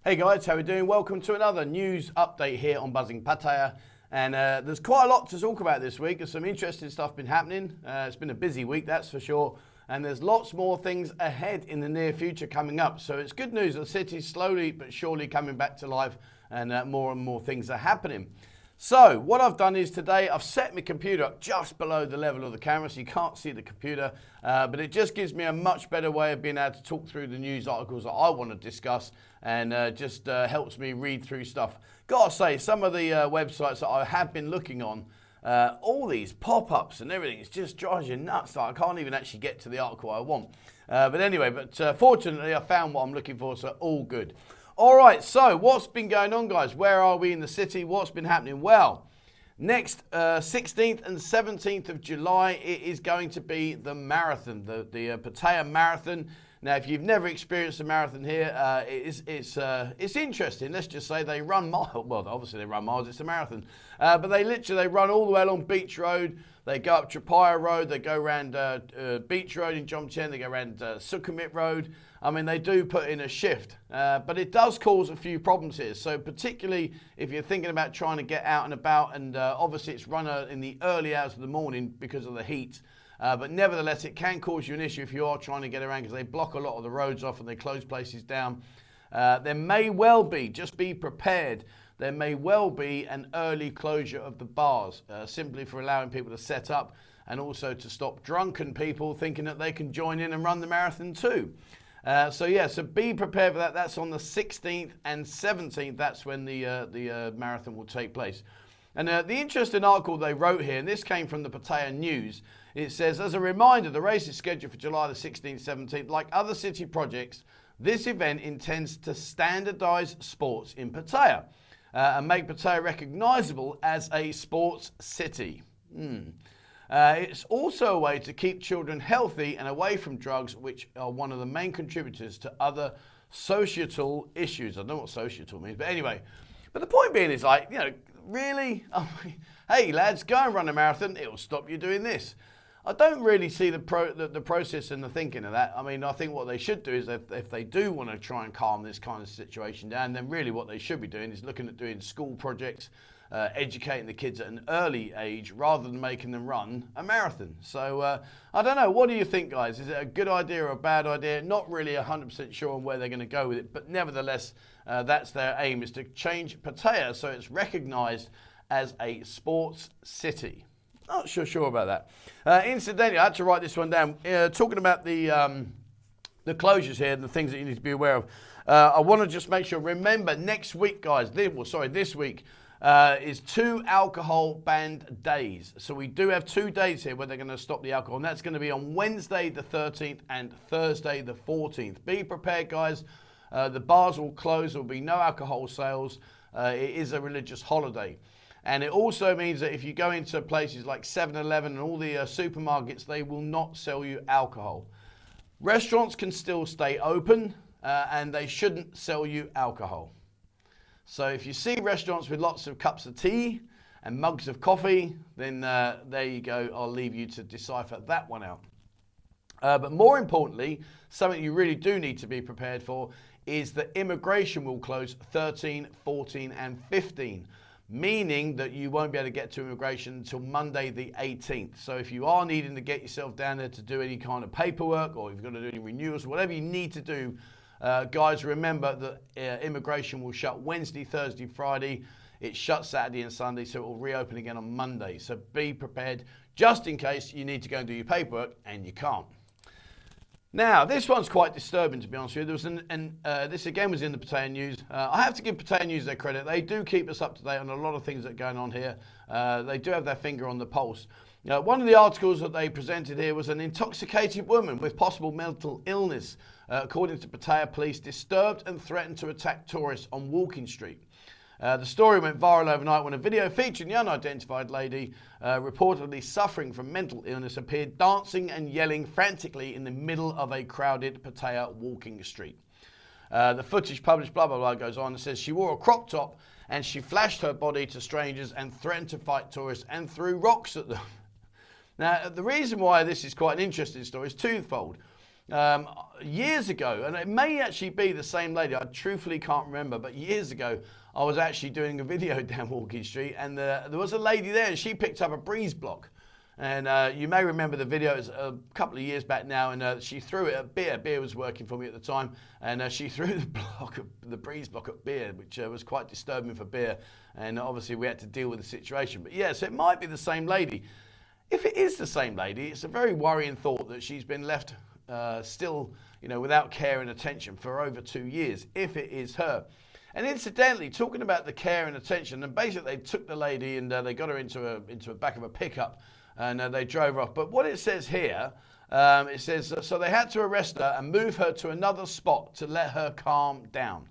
Hey guys, how are we doing? Welcome to another news update here on Buzzing Pattaya. And there's quite a lot to talk about this week. There's some interesting stuff been happening. It's been a busy week, that's for sure. And there's lots more things ahead in the near future coming up. So it's good news that the city's slowly but surely coming back to life and more things are happening. So what I've done is today I've set my computer up just below the level of the camera so you can't see the computer, but it just gives me a much better way of being able to talk through the news articles that I want to discuss and just helps me read through stuff. Gotta say, some of the websites that I have been looking on, all these pop-ups and everything, it just drives you nuts. I can't even actually get to the article I want. But anyway, fortunately I found what I'm looking for, so all good. All right, so what's been going on, guys? Where are we in the city? What's been happening? Well, next 16th and 17th of July, it is going to be the marathon, the Pattaya Marathon. Now, if you've never experienced a marathon here, it's interesting. Let's just say they run miles. Well, obviously they run miles. It's a marathon, but they run all the way along Beach Road. They go up Pattaya Road. They go around Beach Road in Jomtien. They go around Sukhumvit Road. I mean, they do put in a shift, but it does cause a few problems here. So particularly if you're thinking about trying to get out and about, and obviously it's run in the early hours of the morning because of the heat. But nevertheless, it can cause you an issue if you are trying to get around because they block a lot of the roads off and they close places down. There may well be, just be prepared, there may well be an early closure of the bars, simply for allowing people to set up and also to stop drunken people thinking that they can join in and run the marathon too. So be prepared for that. That's on the 16th and 17th. That's when the marathon will take place. And the interesting article they wrote here, and this came from the Pattaya News, it says, as a reminder, the race is scheduled for July the 16th, 17th. Like other city projects, this event intends to standardise sports in Pattaya and make Pattaya recognisable as a sports city. It's also a way to keep children healthy and away from drugs, which are one of the main contributors to other societal issues. I don't know what societal means, but anyway. But the point being is like, you know, really? Hey lads, go and run a marathon. It'll stop you doing this. I don't really see the process and the thinking of that. I mean, I think what they should do is if they do want to try and calm this kind of situation down, then really what they should be doing is looking at doing school projects, educating the kids at an early age rather than making them run a marathon. So I don't know. What do you think, guys? Is it a good idea or a bad idea? Not really 100% sure on where they're going to go with it, but nevertheless, that's their aim, is to change Pattaya so it's recognised as a sports city. Not sure about that. Incidentally, I had to write this one down. Talking about the closures here and the things that you need to be aware of. I want to just make sure, remember next week, guys, this week is 2 alcohol banned days. So we do have 2 days here where they're going to stop the alcohol, and that's going to be on Wednesday the 13th and Thursday the 14th. Be prepared, guys. The bars will close. There will be no alcohol sales. It is a religious holiday. And it also means that if you go into places like 7-Eleven and all the supermarkets, they will not sell you alcohol. Restaurants can still stay open and they shouldn't sell you alcohol. So if you see restaurants with lots of cups of tea and mugs of coffee, then there you go. I'll leave you to decipher that one out. But more importantly, something you really do need to be prepared for is that immigration will close 13, 14 and 15. Meaning that you won't be able to get to immigration until Monday the 18th. So if you are needing to get yourself down there to do any kind of paperwork, or if you've got to do any renewals, whatever you need to do, guys, remember that immigration will shut Wednesday, Thursday, Friday. It shuts Saturday and Sunday, so it will reopen again on Monday. So be prepared just in case you need to go and do your paperwork and you can't. Now, this one's quite disturbing, to be honest with you. There was this again was in the Pattaya News. I have to give Pattaya News their credit. They do keep us up to date on a lot of things that are going on here. They do have their finger on the pulse. One of the articles that they presented here was an intoxicated woman with possible mental illness, according to Pattaya police, disturbed and threatened to attack tourists on Walking Street. The story went viral overnight when a video featuring the unidentified lady, reportedly suffering from mental illness, appeared dancing and yelling frantically in the middle of a crowded Pattaya walking street. The footage published, blah, blah, blah, goes on and says she wore a crop top and she flashed her body to strangers and threatened to fight tourists and threw rocks at them. Now, the reason why this is quite an interesting story is twofold. years ago, and it may actually be the same lady, I truthfully can't remember, but years ago, I was actually doing a video down Walking Street, and there was a lady there, and she picked up a breeze block. And you may remember the video, it was a couple of years back now, and she threw it at beer. Beer was working for me at the time, and she threw the breeze block at beer, which was quite disturbing for beer, and obviously we had to deal with the situation. But yeah, so it might be the same lady. If it is the same lady, it's a very worrying thought that she's been left still, without care and attention for over 2 years, if it is her. And incidentally, talking about the care and attention, and basically they took the lady and they got her into a back of a pickup, and they drove her off. But what it says here, it says, so they had to arrest her and move her to another spot to let her calm down.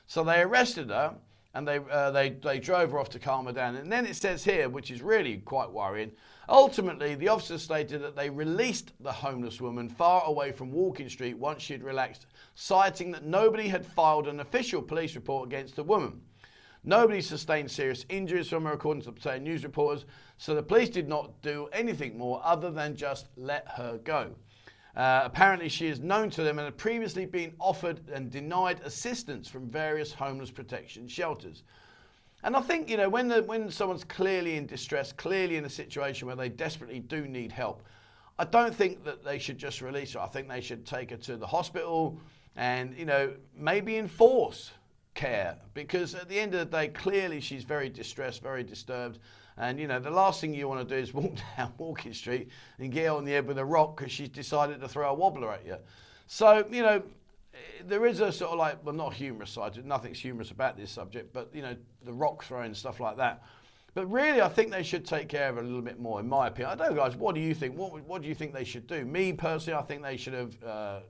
So they arrested her, and they drove her off to calm her down. And then it says here, which is really quite worrying, ultimately the officers stated that they released the homeless woman far away from Walking Street once she had relaxed, citing that nobody had filed an official police report against the woman. Nobody sustained serious injuries from her, according to the Pattaya news reporters, so the police did not do anything more other than just let her go. Apparently she is known to them and had previously been offered and denied assistance from various homeless protection shelters. And I think, when someone's clearly in distress, clearly in a situation where they desperately do need help, I don't think that they should just release her. I think they should take her to the hospital and, maybe enforce care, because at the end of the day, clearly she's very distressed, very disturbed. And, the last thing you want to do is walk down Walking Street and get on the head with a rock because she's decided to throw a wobbler at you. So, there is a sort of not humorous side. Nothing's humorous about this subject, but, the rock throwing and stuff like that. But really, I think they should take care of it a little bit more, in my opinion. I don't know, guys, what do you think? What do you think they should do? Me, personally, I think they should have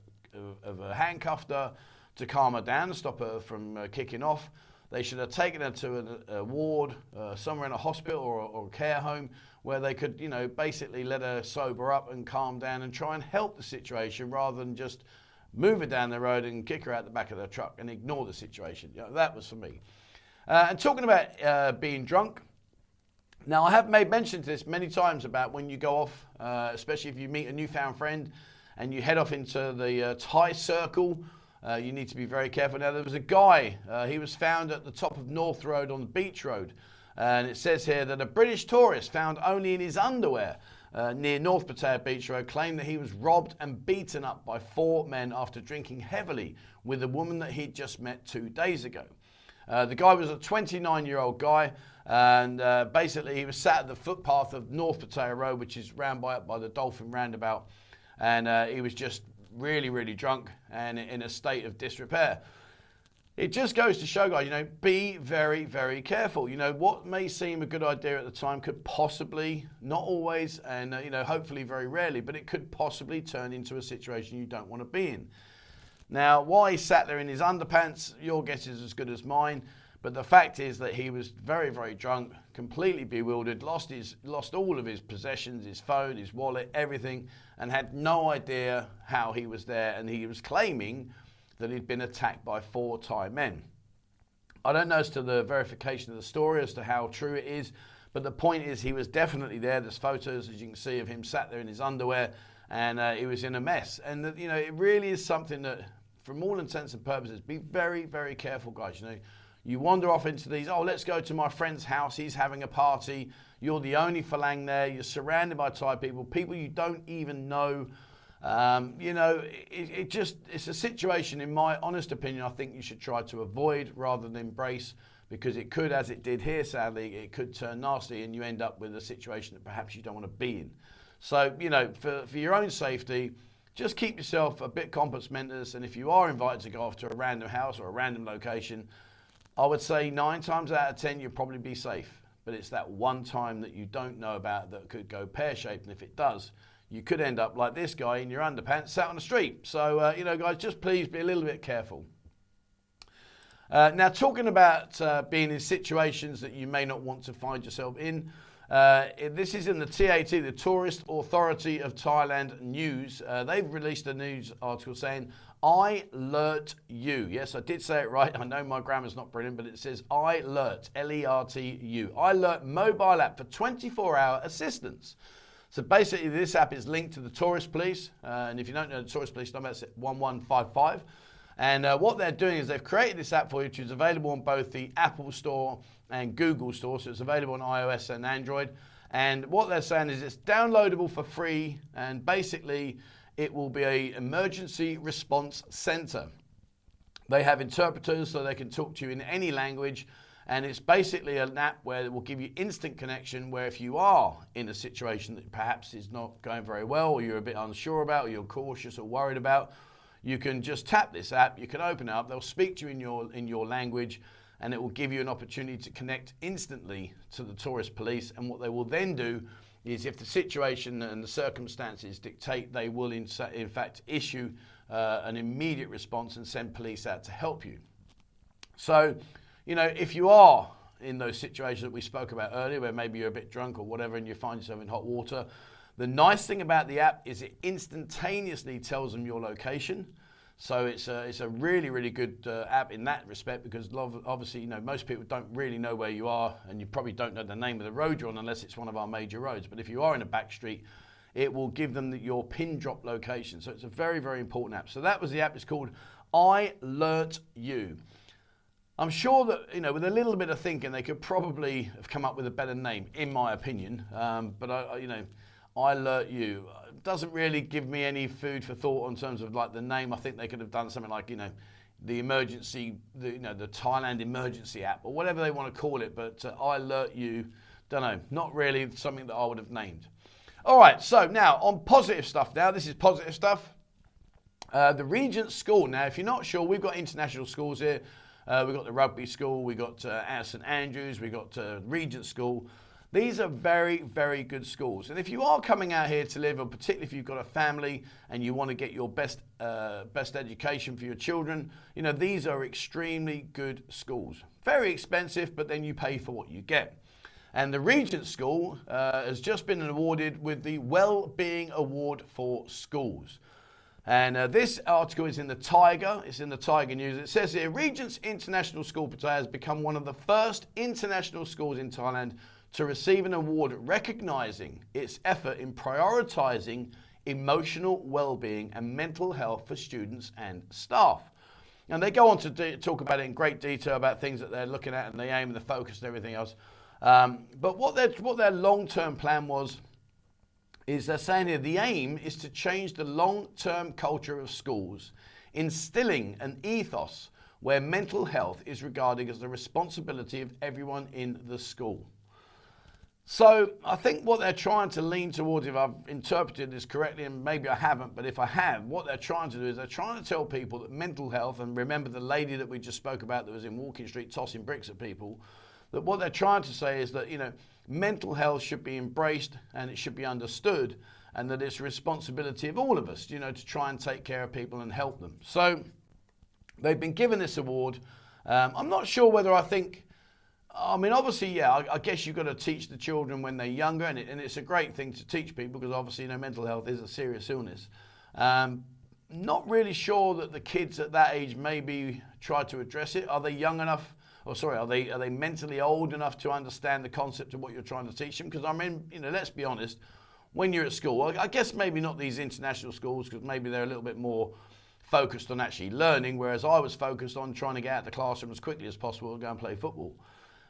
handcuffed her to calm her down, stop her from kicking off. They should have taken her to a ward, somewhere in a hospital or a care home, where they could, basically let her sober up and calm down and try and help the situation, rather than just move her down the road and kick her out the back of the truck and ignore the situation. That was for me. And talking about being drunk, now I have made mention to this many times about when you go off, especially if you meet a newfound friend and you head off into the Thai circle, you need to be very careful. Now, there was a guy, he was found at the top of North Road on the Beach Road. And it says here that a British tourist found only in his underwear near North Pattaya Beach Road claimed that he was robbed and beaten up by 4 men after drinking heavily with a woman that he'd just met 2 days ago. The guy was a 29-year-old guy, and basically he was sat at the footpath of North Pattaya Road, which is round by the Dolphin Roundabout, and he was just really, really drunk and in a state of disrepair. It just goes to show, guys, be very, very careful. What may seem a good idea at the time could possibly, not always, and hopefully very rarely, but it could possibly turn into a situation you don't want to be in. Now, why he sat there in his underpants, your guess is as good as mine. But the fact is that he was very, very drunk, completely bewildered, lost all of his possessions, his phone, his wallet, everything, and had no idea how he was there. And he was claiming that he'd been attacked by 4 Thai men. I don't know as to the verification of the story, as to how true it is, but the point is he was definitely there. There's photos, as you can see, of him sat there in his underwear, and he was in a mess. And it really is something that, from all intents and purposes, be very, very careful, guys. You wander off into these, let's go to my friend's house, he's having a party, you're the only Falang there, you're surrounded by Thai people you don't even know. It's a situation, in my honest opinion, I think you should try to avoid rather than embrace, because it could, as it did here, sadly, it could turn nasty and you end up with a situation that perhaps you don't want to be in. So, for your own safety, just keep yourself a bit compos mentis, and if you are invited to go off to a random house or a random location, I would say 9 times out of 10 you'll probably be safe. But it's that one time that you don't know about that could go pear-shaped, and if it does, you could end up like this guy in your underpants sat on the street. So, guys, just please be a little bit careful. Now, talking about being in situations that you may not want to find yourself in, this is in the TAT, the Tourist Authority of Thailand News. They've released a news article saying, I alert you. Yes, I did say it right. I know my grammar's not brilliant, but it says I alert, L-E-R-T-U. I alert mobile app for 24-hour assistance. So basically this app is linked to the tourist police, and if you don't know the tourist police number, it's 1155. And what they're doing is they've created this app for you, which is available on both the Apple Store and Google Store, so it's available on iOS and Android. And what they're saying is it's downloadable for free, and basically it will be an emergency response center. They have interpreters so they can talk to you in any language, and it's basically an app where it will give you instant connection, where if you are in a situation that perhaps is not going very well, or you're a bit unsure about, or you're cautious or worried about, you can just tap this app, you can open it up, they'll speak to you in your language, and it will give you an opportunity to connect instantly to the tourist police. And what they will then do is, if the situation and the circumstances dictate, they will in fact issue an immediate response and send police out to help you. So, you know, if you are in those situations that we spoke about earlier, where maybe you're a bit drunk or whatever and you find yourself in hot water, the nice thing about the app is it instantaneously tells them your location. So it's a really, really good app in that respect, because obviously, you know, most people don't really know where you are, and you probably don't know the name of the road you're on unless it's one of our major roads. But if you are in a back street, it will give them your pin drop location. So it's a very, very important app. So that was the app. It's called iLertU. I'm sure that, you know, with a little bit of thinking, they could probably have come up with a better name, in my opinion. But you know, iLertU doesn't really give me any food for thought in terms of like the name. I think they could have done something like, you know, the Thailand emergency app, or whatever they want to call it. But iLertU, don't know, not really something that I would have named. All right, so now on positive stuff. Now this is positive stuff. The Regents school. Now, if you're not sure, we've got international schools here. We've got the rugby school, we've got St Andrews, we've got Regents school. These are very, very good schools. And if you are coming out here to live, or particularly if you've got a family and you want to get your best education for your children, you know, these are extremely good schools. Very expensive, but then you pay for what you get. And the Regents School has just been awarded with the Wellbeing Award for Schools. And this article is in the Tiger. It's in the Tiger News. It says here, Regents International School Pattaya has become one of the first international schools in Thailand to receive an award recognising its effort in prioritising emotional well-being and mental health for students and staff. And they go on to talk about it in great detail about things that they're looking at and the aim and the focus and everything else. But what their long-term plan is they're saying here the aim is to change the long-term culture of schools, instilling an ethos where mental health is regarded as the responsibility of everyone in the school. So I think what they're trying to lean towards, if I've interpreted this correctly, and maybe I haven't, but if I have, what they're trying to do is they're trying to tell people that mental health, and remember the lady that we just spoke about that was in Walking Street tossing bricks at people, that what they're trying to say is that, you know, mental health should be embraced and it should be understood, and that it's a responsibility of all of us, you know, to try and take care of people and help them. So they've been given this award. I'm not sure whether I mean, obviously, yeah, I guess you've got to teach the children when they're younger, and it's a great thing to teach people, because obviously, you know, mental health is a serious illness. Not really sure that the kids at that age maybe try to address it. Are they young enough? Or sorry, are they mentally old enough to understand the concept of what you're trying to teach them? Because I mean, you know, let's be honest, when you're at school, I guess maybe not these international schools, because maybe they're a little bit more focused on actually learning, whereas I was focused on trying to get out of the classroom as quickly as possible and go and play football.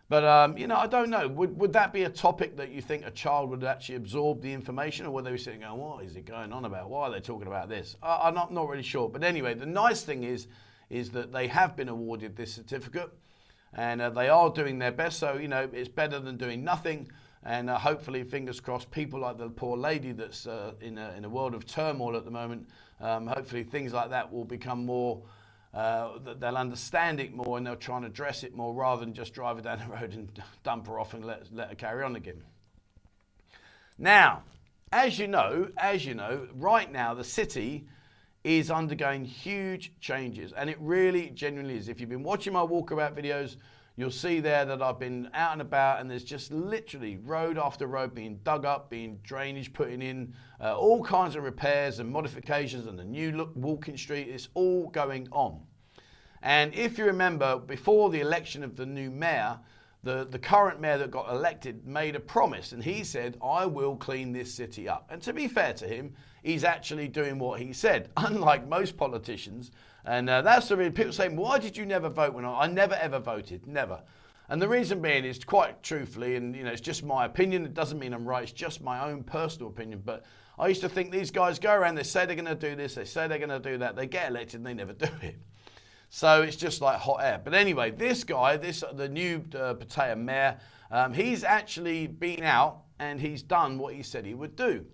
But, you know, I don't know. Would that be a topic that you think a child would actually absorb the information, or would they be sitting going, what is it going on about? Why are they talking about this? I'm not really sure. But anyway, the nice thing is that they have been awarded this certificate, and they are doing their best. So, you know, it's better than doing nothing. And hopefully, fingers crossed, people like the poor lady that's in a world of turmoil at the moment, hopefully things like that will become more, they'll understand it more, and they'll try and address it more, rather than just drive her down the road and dump her off and let her carry on again. Now, as you know, right now the city is undergoing huge changes, and it really genuinely is. If you've been watching my walkabout videos, you'll see there that I've been out and about, and there's just literally road after road being dug up, being drainage putting in, all kinds of repairs and modifications, and the new look Walking Street. It's all going on. And if you remember, before the election of the new mayor, the current mayor that got elected made a promise, and he said, I will clean this city up. And to be fair to him, he's actually doing what he said, unlike most politicians. And that's the reason people say, why did you never vote when I never ever voted, never. And the reason being is, quite truthfully, and it's just my opinion, it doesn't mean I'm right, it's just my own personal opinion, but I used to think these guys go around, they say they're going to do this, they say they're going to do that, they get elected and they never do it. So it's just like hot air. But anyway, this guy, the new Pattaya mayor, he's actually been out and he's done what he said he would do.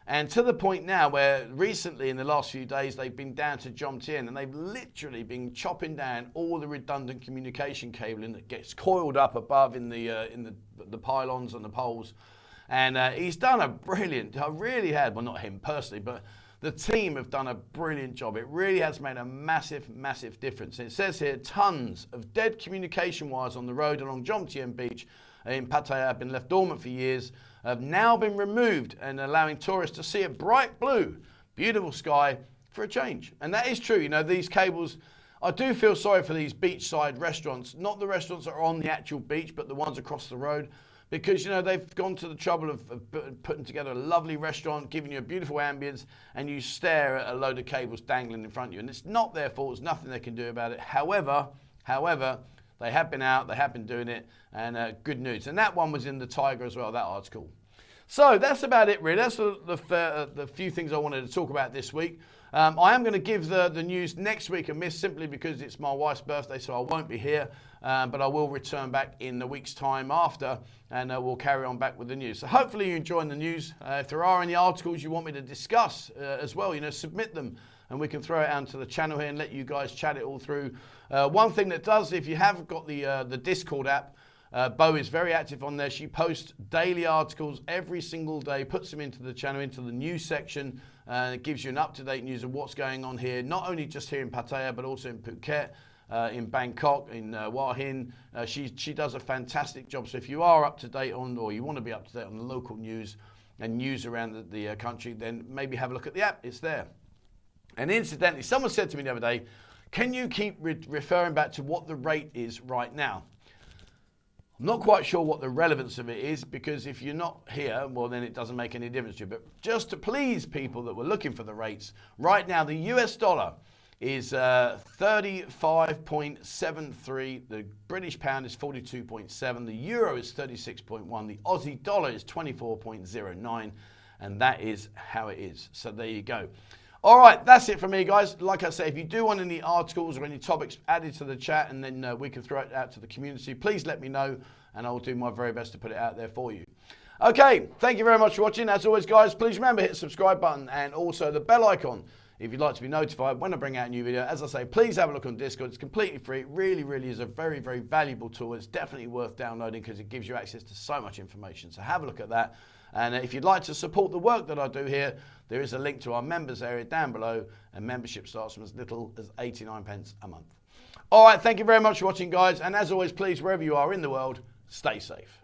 And to the point now where recently in the last few days they've been down to Jomtien and they've literally been chopping down all the redundant communication cabling that gets coiled up above in the pylons and the poles. And he's done a brilliant, I really had, well not him personally, but the team have done a brilliant job. It really has made a massive, massive difference. And it says here, tons of dead communication wires on the road along Jomtien Beach in Pattaya have been left dormant for years, have now been removed and allowing tourists to see a bright blue, beautiful sky for a change. And that is true. These cables, I do feel sorry for these beachside restaurants, not the restaurants that are on the actual beach, but the ones across the road. Because, they've gone to the trouble of putting together a lovely restaurant, giving you a beautiful ambience, and you stare at a load of cables dangling in front of you. And it's not their fault. There's nothing they can do about it. However, they have been out, they have been doing it, and good news. And that one was in the Tiger as well, that article. So that's about it, really. That's the few things I wanted to talk about this week. I am going to give the news next week a miss simply because it's my wife's birthday, so I won't be here. But I will return back in a week's time after, and we'll carry on back with the news. So hopefully you're enjoying the news. If there are any articles you want me to discuss as well, submit them, and we can throw it out to the channel here and let you guys chat it all through. One thing that does, if you have got the Discord app, Bo is very active on there. She posts daily articles every single day, puts them into the channel, into the news section, and it gives you an up-to-date news of what's going on here, not only just here in Pattaya, but also in Phuket, in Bangkok, in Hua Hin. She does a fantastic job. So if you are up to date on, or you want to be up to date on the local news and news around the country, then maybe have a look at the app. It's there. And incidentally, someone said to me the other day, can you keep referring back to what the rate is right now? I'm not quite sure what the relevance of it is, because if you're not here, well, then it doesn't make any difference to you. But just to please people that were looking for the rates, right now the US dollar is 35.73, the British pound is 42.7, the euro is 36.1, the Aussie dollar is 24.09, and that is how it is. So there you go. All right, that's it for me, guys. Like I say, if you do want any articles or any topics added to the chat, and then we can throw it out to the community, please let me know, and I will do my very best to put it out there for you. Okay, thank you very much for watching. As always, guys, please remember, hit the subscribe button and also the bell icon if you'd like to be notified when I bring out a new video. As I say, please have a look on Discord. It's completely free. It really, really is a very, very valuable tool. It's definitely worth downloading because it gives you access to so much information. So have a look at that. And if you'd like to support the work that I do here, there is a link to our members area down below, and membership starts from as little as 89p a month. All right, thank you very much for watching, guys. And as always, please, wherever you are in the world, stay safe.